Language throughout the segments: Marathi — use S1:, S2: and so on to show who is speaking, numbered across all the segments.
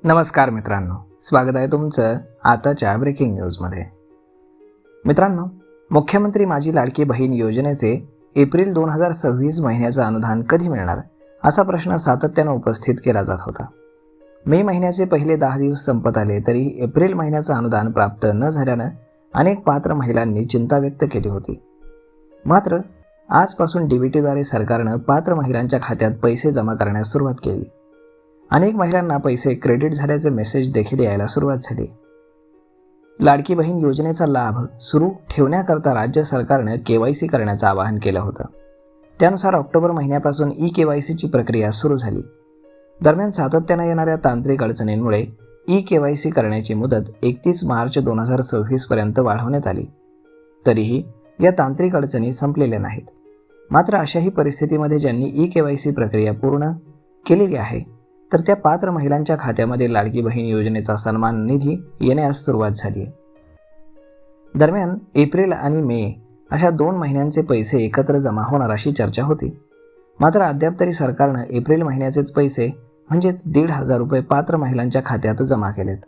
S1: नमस्कार मित्रांनो, स्वागत आहे तुमचं आताच्या ब्रेकिंग न्यूजमध्ये. मित्रांनो, मुख्यमंत्री माझी लाडकी बहीण योजनेचे एप्रिल 2026 महिन्याचं अनुदान कधी मिळणार असा प्रश्न सातत्यानं उपस्थित केला जात होता. मे महिन्याचे पहिले 10 दिवस संपत आले तरी एप्रिल महिन्याचं अनुदान प्राप्त न झाल्यानं अनेक पात्र महिलांनी चिंता व्यक्त केली होती. मात्र आजपासून DBTद्वारे सरकारनं पात्र महिलांच्या खात्यात पैसे जमा करण्यास सुरुवात केली. अनेक महिलांना पैसे क्रेडिट झाल्याचे मेसेज देखील यायला सुरुवात झाली. लाडकी बहीण योजनेचा लाभ सुरू ठेवण्याकरता राज्य सरकारनं KYC करण्याचं आवाहन केलं होतं. त्यानुसार ऑक्टोबर महिन्यापासून eKYCची प्रक्रिया सुरू झाली. दरम्यान सातत्यानं येणाऱ्या तांत्रिक अडचणींमुळे eKYC करण्याची मुदत 31 मार्च 2026 पर्यंत वाढवण्यात आली. तरीही या तांत्रिक अडचणी संपलेल्या नाहीत. मात्र अशाही परिस्थितीमध्ये ज्यांनी eKYC प्रक्रिया पूर्ण केलेली आहे तर त्या पात्र महिलांच्या खात्यामध्ये लाडकी बहीण योजनेचा सन्मान निधी येण्यास सुरुवात झाली आहे. दरम्यान एप्रिल आणि मे अशा 2 महिन्यांचे पैसे एकत्र जमा होणार अशी चर्चा होती. मात्र अद्याप तरी सरकारनं एप्रिल महिन्याचेच पैसे म्हणजेच 1,500 रुपये पात्र महिलांच्या खात्यात जमा केलेत.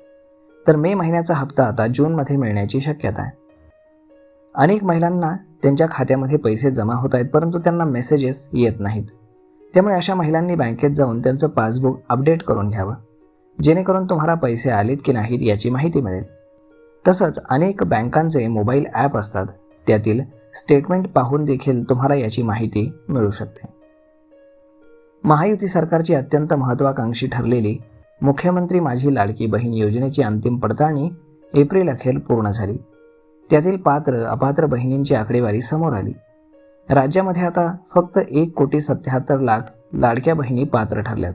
S1: तर मे महिन्याचा हप्ता आता जूनमध्ये मिळण्याची शक्यता आहे. अनेक महिलांना त्यांच्या खात्यामध्ये पैसे जमा होत आहेत परंतु त्यांना मेसेजेस येत नाहीत. त्यामुळे अशा महिलांनी बँकेत जाऊन त्यांचं पासबुक अपडेट करून घ्यावं, जेणेकरून तुम्हाला पैसे आलेत की नाहीत याची माहिती मिळेल. तसंच अनेक बँकांचे मोबाईल ॲप असतात, त्यातील स्टेटमेंट पाहून देखील तुम्हाला याची माहिती मिळू शकते. महायुती सरकारची अत्यंत महत्त्वाकांक्षी ठरलेली मुख्यमंत्री माझी लाडकी बहीण योजनेची अंतिम पडताळणी एप्रिल अखेर पूर्ण झाली. त्यातील पात्र अपात्र बहिणींची आकडेवारी समोर आली. राज्यामध्ये आता फक्त 1,77,00,000 लाडक्या बहिणी पात्र ठरल्यात.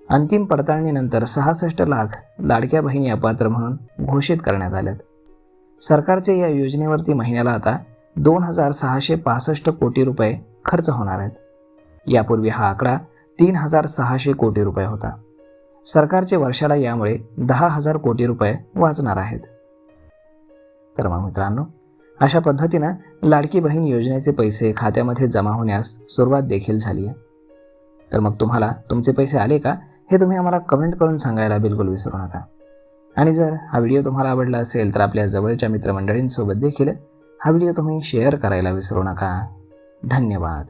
S1: अंतिम पडताळणीनंतर 66 लाख लाडक्या बहिणी अपात्र म्हणून घोषित करण्यात आल्यात. सरकारचे या योजनेवरती महिन्याला आता 2,665 कोटी रुपये खर्च होणार आहेत. यापूर्वी हा आकडा 3,600 कोटी रुपये होता. सरकारचे वर्षाला यामुळे 10,000 कोटी रुपये वाचणार आहेत. तर मग मित्रांनो, अशा पद्धतीनं लाडकी बहीण योजनेचे पैसे खात्यामध्ये जमा होण्यास सुरुवात देखील झाली आहे. तर मग तुम्हाला तुमचे पैसे आले का हे तुम्ही आम्हाला कमेंट करून सांगायला बिलकुल विसरू नका. आणि जर हा व्हिडिओ तुम्हाला आवडला असेल तर आपल्या जवळच्या मित्रमंडळींसोबत देखील हा व्हिडिओ तुम्ही शेअर करायला विसरू नका. धन्यवाद.